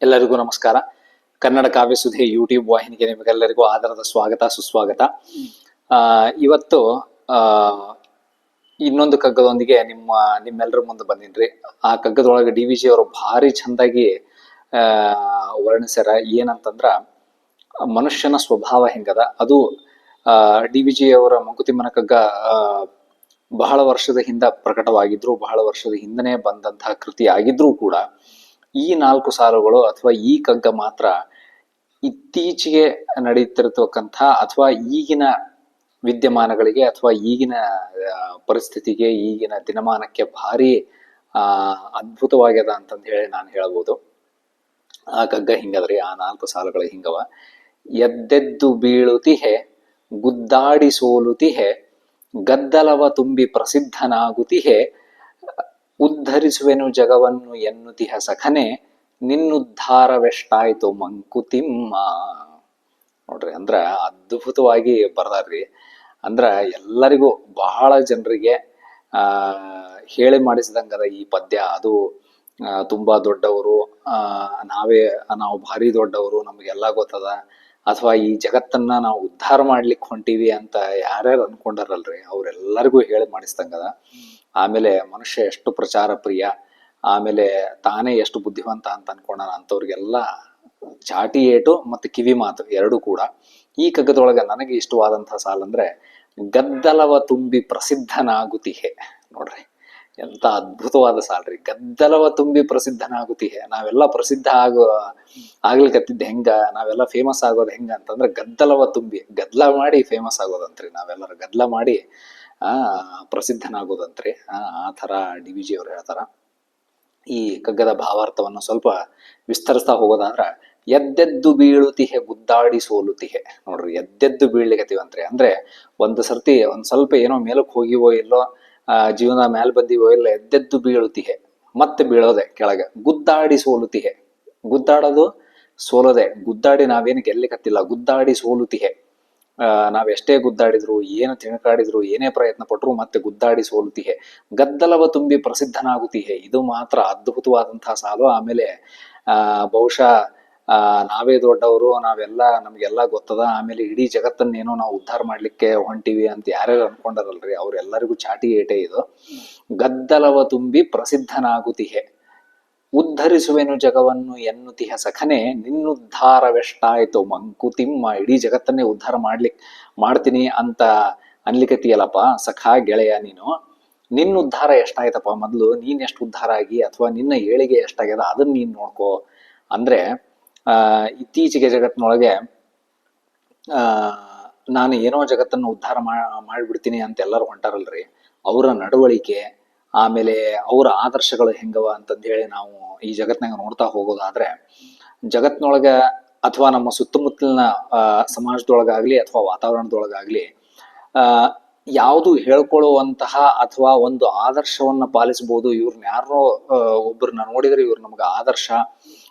ಎಲ್ಲರಿಗೂ ನಮಸ್ಕಾರ. ಕನ್ನಡ ಕಾವ್ಯ ಸುಧೆ ಯೂಟ್ಯೂಬ್ ವಾಹಿನಿಗೆ ನಿಮಗೆಲ್ಲರಿಗೂ ಆದರದ ಸ್ವಾಗತ ಸುಸ್ವಾಗತ. ಇವತ್ತು ಇನ್ನೊಂದು ಕಗ್ಗದೊಂದಿಗೆ ನಿಮ್ಮೆಲ್ಲರ ಮುಂದೆ ಬಂದಿನ್ರಿ. ಆ ಕಗ್ಗದೊಳಗೆ DVG ಅವರು ಭಾರಿ ಚಂದಾಗಿ ವರ್ಣಿಸ್ಯಾರ. ಏನಂತಂದ್ರ ಮನುಷ್ಯನ ಸ್ವಭಾವ ಹೆಂಗದ, ಅದು DVG ಅವರ ಮಂಕುತಿಮ್ಮನ ಕಗ್ಗ ಬಹಳ ವರ್ಷದ ಹಿಂದ ಪ್ರಕಟವಾಗಿದ್ರು, ಬಹಳ ವರ್ಷದ ಹಿಂದನೇ ಬಂದಂತಹ ಕೃತಿ ಆಗಿದ್ರೂ ಕೂಡ ಈ 4 ಸಾಲುಗಳು ಅಥವಾ ಈ ಕಗ್ಗ ಮಾತ್ರ ಇತ್ತೀಚೆಗೆ ನಡೀತಿರ್ತಕ್ಕಂಥ ಅಥವಾ ಈಗಿನ ವಿದ್ಯಮಾನಗಳಿಗೆ ಅಥವಾ ಈಗಿನ ಪರಿಸ್ಥಿತಿಗೆ, ಈಗಿನ ದಿನಮಾನಕ್ಕೆ ಭಾರಿ ಅದ್ಭುತವಾಗ್ಯದ ಅಂತಂದು ಹೇಳಿ ನಾನು ಹೇಳ್ಬೋದು. ಆ ಕಗ್ಗ ಹಿಂಗದ್ರಿ, ಆ 4 ಸಾಲುಗಳು ಹಿಂಗವ. ಎದ್ದೆದ್ದು ಬೀಳುತಿಹೆ, ಗುದ್ದಾಡಿ ಸೋಲುತಿಹೆ, ಗದ್ದಲವ ತುಂಬಿ ಪ್ರಸಿದ್ಧನಾಗುತಿಹೆ, ಉದ್ಧರಿಸುವೆನು ಜಗವನ್ನು ಎನ್ನುತಿಹ ಸಖನೆ, ನಿನ್ನುದ್ಧಾರವೆಷ್ಟಾಯ್ತು ಮಂಕುತಿಮ್ಮ. ನೋಡ್ರಿ, ಅಂದ್ರ ಅದ್ಭುತವಾಗಿ ಬರ್ದಾರ್ರಿ. ಅಂದ್ರ ಎಲ್ಲರಿಗೂ ಬಹಳ ಜನರಿಗೆ ಹೇಳಿ ಮಾಡಿಸಿದಂಗದ ಈ ಪದ್ಯ. ಅದು ತುಂಬಾ ದೊಡ್ಡವರು, ನಾವು ಭಾರಿ ದೊಡ್ಡವರು, ನಮಗೆಲ್ಲ ಗೊತ್ತದ, ಅಥವಾ ಈ ಜಗತ್ತನ್ನ ನಾವು ಉದ್ಧಾರ ಮಾಡ್ಲಿಕ್ಕೆ ಹೊಂಟಿವಿ ಅಂತ ಯಾರ್ಯಾರು ಅನ್ಕೊಂಡಾರಲ್ರಿ ಅವ್ರೆಲ್ಲರಿಗೂ ಹೇಳಿ ಮಾಡಿಸ್ದಂಗದ. ಆಮೇಲೆ ಮನುಷ್ಯ ಎಷ್ಟು ಪ್ರಚಾರ ಪ್ರಿಯ, ಆಮೇಲೆ ತಾನೇ ಎಷ್ಟು ಬುದ್ಧಿವಂತ ಅಂತ ಅನ್ಕೊಂಡ ಅಂತವ್ರಿಗೆಲ್ಲ ಚಾಟಿ ಏಟು ಮತ್ತು ಕಿವಿ ಮಾತು ಎರಡು ಕೂಡ. ಈ ಕಗ್ಗದೊಳಗ ನನಗೆ ಇಷ್ಟವಾದಂತಹ ಸಾಲಂದ್ರೆ ಗದ್ದಲವ ತುಂಬಿ ಪ್ರಸಿದ್ಧನಾಗುತಿಹೆ. ನೋಡ್ರಿ, ಎಂತ ಅದ್ಭುತವಾದ ಸಾಲ್ರಿ. ಗದ್ದಲವ ತುಂಬಿ ಪ್ರಸಿದ್ಧನಾಗುತಿಹೆ. ನಾವೆಲ್ಲ ಪ್ರಸಿದ್ಧ ಆಗ್ಲಿಕತ್ತಿದ್ದ ಹೆಂಗ, ನಾವೆಲ್ಲ ಫೇಮಸ್ ಆಗೋದು ಹೆಂಗ ಅಂತಂದ್ರೆ ಗದ್ದಲವ ತುಂಬಿ, ಗದ್ಲ ಮಾಡಿ ಫೇಮಸ್ ಆಗೋದಂತ್ರಿ. ನಾವೆಲ್ಲರೂ ಗದ್ಲ ಮಾಡಿ ಪ್ರಸಿದ್ಧನಾಗೋದಂತ್ರಿ. ಆ ಥರ DVG ಅವ್ರು ಹೇಳ್ತಾರ. ಈ ಕಗ್ಗದ ಭಾವಾರ್ಥವನ್ನು ಸ್ವಲ್ಪ ವಿಸ್ತರಿಸ್ತಾ ಹೋಗೋದಾದ್ರ, ಎದ್ದೆದ್ದು ಬೀಳುತಿಹೆ, ಗುದ್ದಾಡಿ ಸೋಲುತಿಹೆ. ನೋಡ್ರಿ, ಎದ್ದೆದ್ದು ಬೀಳ್ಲಿಕತ್ತೀವಂತ್ರಿ ಅಂದ್ರೆ ಒಂದು ಸರ್ತಿ ಒಂದ್ ಸ್ವಲ್ಪ ಏನೋ ಮೇಲಕ್ಕೆ ಹೋಗಿವೋ ಇಲ್ಲೋ, ಜೀವನ ಮ್ಯಾಲ್ ಬಂದಿವೋ ಇಲ್ಲ, ಎದ್ದೆದ್ದು ಬೀಳುತಿಹೆ, ಮತ್ತೆ ಬೀಳೋದೆ ಕೆಳಗೆ. ಗುದ್ದಾಡಿ ಸೋಲುತಿಹೆ, ಗುದ್ದಾಡೋದು ಸೋಲೋದೆ. ಗುದ್ದಾಡಿ ನಾವೇನು ಗೆಲ್ಲಿಕತ್ತಿಲ್ಲ, ಗುದ್ದಾಡಿ ಸೋಲುತಿಹೆ. ನಾವೆಷ್ಟೇ ಗುದ್ದಾಡಿದ್ರು, ಏನು ತಿಣಕಾಡಿದ್ರು, ಏನೇ ಪ್ರಯತ್ನ ಪಟ್ರು ಮತ್ತೆ ಗುದ್ದಾಡಿ ಸೋಲುತಿಹೆ. ಗದ್ದಲವ ತುಂಬಿ ಪ್ರಸಿದ್ಧನಾಗುತಿಹೆ. ಇದು ಮಾತ್ರ ಅದ್ಭುತವಾದಂತಹ ಸಾಲು. ಆಮೇಲೆ ಬಹುಶಃ ನಾವೇ ದೊಡ್ಡವರು, ನಮ್ಗೆಲ್ಲ ಗೊತ್ತದ, ಆಮೇಲೆ ಇಡೀ ಜಗತ್ತನ್ನೇನೋ ನಾವು ಉದ್ಧಾರ ಮಾಡ್ಲಿಕ್ಕೆ ಹೊಂಟಿವಿ ಅಂತ ಯಾರ್ಯಾರು ಅನ್ಕೊಂಡಾರಲ್ರಿ ಅವ್ರೆಲ್ಲರಿಗೂ ಚಾಟಿ ಏಟೆ ಇದು. ಗದ್ದಲವ ತುಂಬಿ ಪ್ರಸಿದ್ಧನಾಗುತಿಹೆ, ಉದ್ಧರಿಸುವೆನು ಜಗವನ್ನು ಎನ್ನುತಿಹ ಸಖನೆ, ನಿನ್ನುದ್ಧಾರವೆಷ್ಟಾಯ್ತು ಮಂಕುತಿಮ್ಮ. ಇಡೀ ಜಗತ್ತನ್ನೇ ಉದ್ಧಾರ ಮಾಡ್ತೀನಿ ಅಂತ ಅನ್ಲಿಕತ್ತಿಯಲ್ಲಪ್ಪ ಸಖ ಗೆಳೆಯ ನೀನು. ನಿನ್ನ ಉದ್ಧಾರ ಎಷ್ಟಾಯ್ತಪ್ಪ, ಮೊದ್ಲು ನೀನ್ ಎಷ್ಟು ಉದ್ಧಾರ ಆಗಿ ಅಥವಾ ನಿನ್ನ ಏಳಿಗೆ ಎಷ್ಟಾಗ್ಯದ ಅದನ್ನ ನೀನ್ ನೋಡ್ಕೋ. ಅಂದ್ರೆ ಇತ್ತೀಚೆಗೆ ಜಗತ್ತಿನೊಳಗೆ ನಾನು ಏನೋ ಜಗತ್ತನ್ನು ಉದ್ಧಾರ ಮಾಡಿಬಿಡ್ತೀನಿ ಅಂತ ಎಲ್ಲರೂ ಹೊಂಟಾರಲ್ರಿ. ಅವರ ನಡವಳಿಕೆ, ಆಮೇಲೆ ಅವರ ಆದರ್ಶಗಳು ಹೆಂಗವ ಅಂತಂದ ಹೇಳಿ ನಾವು ಈ ಜಗತ್ನಾಗ ನೋಡ್ತಾ ಹೋಗೋದಾದ್ರೆ, ಜಗತ್ನೊಳಗ ಅಥವಾ ನಮ್ಮ ಸುತ್ತಮುತ್ತಲಿನ ಸಮಾಜದೊಳಗಾಗ್ಲಿ ಅಥವಾ ವಾತಾವರಣದೊಳಗಾಗ್ಲಿ ಯಾವುದು ಹೇಳ್ಕೊಳ್ಳುವಂತಹ ಅಥವಾ ಒಂದು ಆದರ್ಶವನ್ನ ಪಾಲಿಸಬಹುದು. ಇವ್ರನ್ನ ಯಾರೋ ಒಬ್ಬರನ್ನ ನೋಡಿದ್ರೆ ಇವ್ರು ನಮ್ಗ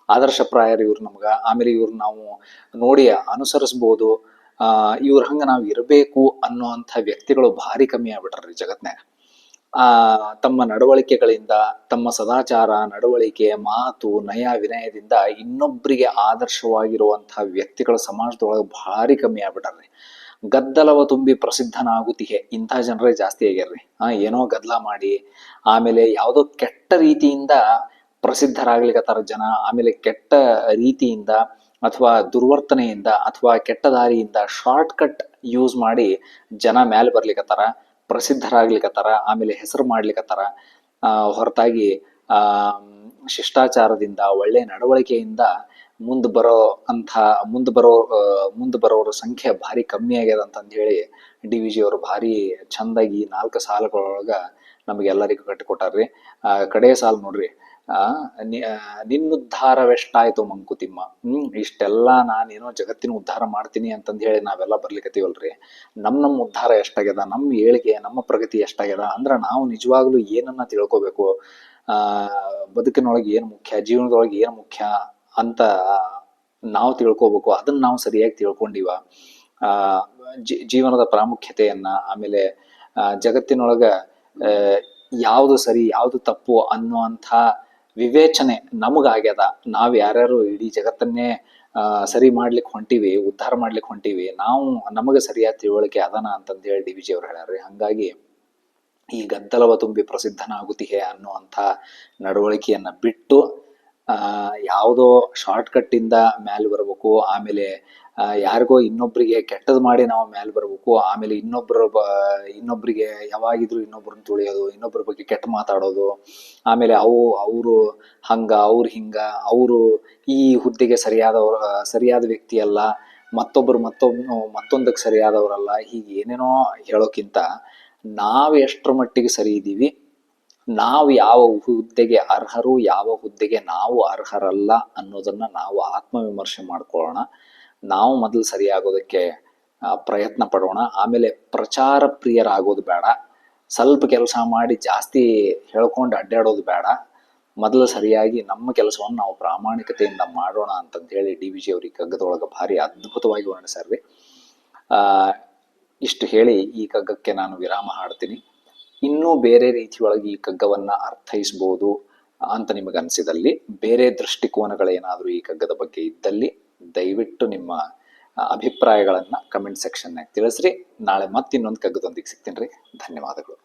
ಆದರ್ಶಪ್ರಾಯರು ಇವ್ರು ನಮ್ಗ. ಆಮೇಲೆ ಇವ್ರು ನಾವು ನೋಡಿ ಅನುಸರಿಸ್ಬೋದು, ಇವ್ರ ಹಂಗ ನಾವು ಇರಬೇಕು ಅನ್ನುವಂಥ ವ್ಯಕ್ತಿಗಳು ಭಾರಿ ಕಮ್ಮಿ ಆಗ್ಬಿಟ್ರಿ ಜಗತ್ನಾಗ. ತಮ್ಮ ನಡವಳಿಕೆಗಳಿಂದ, ತಮ್ಮ ಸದಾಚಾರ, ನಡವಳಿಕೆ, ಮಾತು, ನಯ, ವಿನಯದಿಂದ ಇನ್ನೊಬ್ಬರಿಗೆ ಆದರ್ಶವಾಗಿರುವಂತಹ ವ್ಯಕ್ತಿಗಳ ಸಮಾಜದೊಳಗೆ ಭಾರಿ ಕಮ್ಮಿ ಆಗ್ಬಿಟ್ಟಾರ್ರಿ. ಗದ್ದಲವ ತುಂಬಿ ಪ್ರಸಿದ್ಧನಾಗುತಿಹೆ, ಇಂಥ ಜನರೇ ಜಾಸ್ತಿ ಆಗ್ಯಾರ್ರಿ. ಏನೋ ಗದ್ದಲ ಮಾಡಿ ಆಮೇಲೆ ಯಾವುದೋ ಕೆಟ್ಟ ರೀತಿಯಿಂದ ಪ್ರಸಿದ್ಧರಾಗ್ಲಿಕತ್ತಾರ ಜನ. ಆಮೇಲೆ ಕೆಟ್ಟ ರೀತಿಯಿಂದ ಅಥವಾ ದುರ್ವರ್ತನೆಯಿಂದ ಅಥವಾ ಕೆಟ್ಟ ದಾರಿಯಿಂದ ಶಾರ್ಟ್ ಕಟ್ ಯೂಸ್ ಮಾಡಿ ಜನ ಮ್ಯಾಲೆ ಬರ್ಲಿಕತ್ತಾರ, ಪ್ರಸಿದ್ಧರಾಗ್ಲಿಕತ್ತಾರ, ಆಮೇಲೆ ಹೆಸರು ಮಾಡ್ಲಿಕತ್ತಾರ. ಹೊರತಾಗಿ ಶಿಷ್ಟಾಚಾರದಿಂದ, ಒಳ್ಳೆ ನಡವಳಿಕೆಯಿಂದ ಮುಂದೆ ಬರೋರ ಸಂಖ್ಯೆ ಭಾರಿ ಕಮ್ಮಿ ಆಗ್ಯದ ಅಂತಂದು ಹೇಳಿ DVG ಅವರು ಭಾರಿ ಚಂದಾಗಿ 4 ಸಾಲುಗಳೊಳಗ ನಮಗೆಲ್ಲರಿಗೂ ಕಟ್ಟಿಕೊಟ್ಟಾರ್ರಿ. ಕಡೆ ಸಾಲು ನೋಡ್ರಿ, ನಿನ್ನುದ್ಧಾರವೆಷ್ಟಾಯ್ತು ಮಂಕುತಿಮ್ಮ. ಇಷ್ಟೆಲ್ಲ ನಾನೇನೋ ಜಗತ್ತಿನ ಉದ್ಧಾರ ಮಾಡ್ತೀನಿ ಅಂತಂದು ಹೇಳಿ ನಾವೆಲ್ಲ ಬರ್ಲಿಕತ್ತೀವಲ್ರಿ, ನಮ್ಮ ಉದ್ಧಾರ ಎಷ್ಟಾಗ್ಯದ, ನಮ್ಮ ಏಳಿಗೆ, ನಮ್ಮ ಪ್ರಗತಿ ಎಷ್ಟಾಗ್ಯದ ಅಂದ್ರ ನಾವು ನಿಜವಾಗ್ಲೂ ಏನನ್ನ ತಿಳ್ಕೊಬೇಕು, ಬದುಕಿನೊಳಗೆ ಏನು ಮುಖ್ಯ, ಜೀವನದೊಳಗೆ ಏನು ಮುಖ್ಯ ಅಂತ ನಾವು ತಿಳ್ಕೊಬೇಕು. ಅದನ್ನ ನಾವು ಸರಿಯಾಗಿ ತಿಳ್ಕೊಂಡಿವ. ಜೀವನದ ಪ್ರಾಮುಖ್ಯತೆಯನ್ನ, ಆಮೇಲೆ ಜಗತ್ತಿನೊಳಗ ಯಾವುದು ಸರಿ ಯಾವುದು ತಪ್ಪು ಅನ್ನುವಂಥ ವಿವೇಚನೆ ನಮಗಾಗ್ಯದ, ನಾವು ಯಾರ್ಯಾರು ಇಡೀ ಜಗತ್ತನ್ನೇ ಸರಿ ಮಾಡ್ಲಿಕ್ಕೆ ಹೊಂಟಿವಿ, ಉದ್ಧಾರ ಮಾಡ್ಲಿಕ್ಕೆ ಹೊಂಟಿವಿ, ನಾವು ನಮಗೆ ಸರಿಯಾದ ತಿಳುವಳಿಕೆ ಅದನ ಅಂತಂದು ಹೇಳಿ ಡಿ ವಿ ಜಿ ಅವ್ರು ಹೇಳ್ಯಾರ್ರಿ. ಹಂಗಾಗಿ ಈ ಗದ್ದಲವ ತುಂಬಿ ಪ್ರಸಿದ್ಧನಾಗುತ್ತಿಹೆ ಅನ್ನುವಂಥ ನಡವಳಿಕೆಯನ್ನ ಬಿಟ್ಟು ಯಾವುದೋ ಶಾರ್ಟ್ಕಟ್ ಇಂದ ಮ್ಯಾಲೆ ಬರಬೇಕು, ಆಮೇಲೆ ಯಾರಿಗೋ ಇನ್ನೊಬ್ರಿಗೆ ಕೆಟ್ಟದ್ ಮಾಡಿ ನಾವು ಮ್ಯಾಲೆ ಬರಬೇಕು, ಆಮೇಲೆ ಇನ್ನೊಬ್ರಿಗೆ ಯಾವಾಗಿದ್ರು ಇನ್ನೊಬ್ರನ್ನ ತುಳಿಯೋದು, ಇನ್ನೊಬ್ರ ಬಗ್ಗೆ ಕೆಟ್ಟ ಮಾತಾಡೋದು, ಆಮೇಲೆ ಅವರು ಹಂಗ ಅವ್ರು ಹಿಂಗ, ಅವರು ಈ ಹುದ್ದೆಗೆ ಸರಿಯಾದ ವ್ಯಕ್ತಿ ಅಲ್ಲ, ಮತ್ತೊಂದಕ್ಕೆ ಸರಿಯಾದವರಲ್ಲ, ಹೀಗೆ ಏನೇನೋ ಹೇಳೋಕ್ಕಿಂತ ನಾವು ಎಷ್ಟರ ಮಟ್ಟಿಗೆ ಸರಿ ಇದ್ದೀವಿ, ನಾವು ಯಾವ ಹುದ್ದೆಗೆ ಅರ್ಹರು, ಯಾವ ಹುದ್ದೆಗೆ ನಾವು ಅರ್ಹರಲ್ಲ ಅನ್ನೋದನ್ನ ನಾವು ಆತ್ಮವಿಮರ್ಶೆ ಮಾಡ್ಕೊಳ್ಳೋಣ. ನಾವು ಮೊದಲು ಸರಿಯಾಗೋದಕ್ಕೆ ಪ್ರಯತ್ನ ಪಡೋಣ. ಆಮೇಲೆ ಪ್ರಚಾರ ಪ್ರಿಯರಾಗೋದು ಬೇಡ, ಸ್ವಲ್ಪ ಕೆಲಸ ಮಾಡಿ ಜಾಸ್ತಿ ಹೇಳ್ಕೊಂಡು ಅಡ್ಡಾಡೋದು ಬೇಡ. ಮೊದಲು ಸರಿಯಾಗಿ ನಮ್ಮ ಕೆಲಸವನ್ನು ನಾವು ಪ್ರಾಮಾಣಿಕತೆಯಿಂದ ಮಾಡೋಣ ಅಂತಂತ ಹೇಳಿ ಡಿ ವಿ ಜಿ ಅವ್ರಿಗೆ ಕಗ್ಗದೊಳಗೆ ಭಾರಿ ಅದ್ಭುತವಾಗಿ ವರ್ಣಿಸ್ಯಾರ್ರಿ. ಇಷ್ಟು ಹೇಳಿ ಈ ಕಗ್ಗಕ್ಕೆ ನಾನು ವಿರಾಮ ಹಾಡ್ತೀನಿ. ಇನ್ನೂ ಬೇರೆ ರೀತಿಯೊಳಗೆ ಈ ಕಗ್ಗವನ್ನ ಅರ್ಥೈಸ್ಬೋದು ಅಂತ ನಿಮಗನ್ಸಿದಲ್ಲಿ, ಬೇರೆ ದೃಷ್ಟಿಕೋನಗಳೇನಾದರೂ ಈ ಕಗ್ಗದ ಬಗ್ಗೆ ಇದ್ದಲ್ಲಿ ದಯವಿಟ್ಟು ನಿಮ್ಮ ಅಭಿಪ್ರಾಯಗಳನ್ನ ಕಮೆಂಟ್ ಸೆಕ್ಷನ್ನಾಗ ತಿಳಿಸ್ರಿ. ನಾಳೆ ಮತ್ತಿನ್ನೊಂದು ಕಗ್ಗದೊಂದಿಗೆ ಸಿಗ್ತೀನಿ ರೀ. ಧನ್ಯವಾದಗಳು.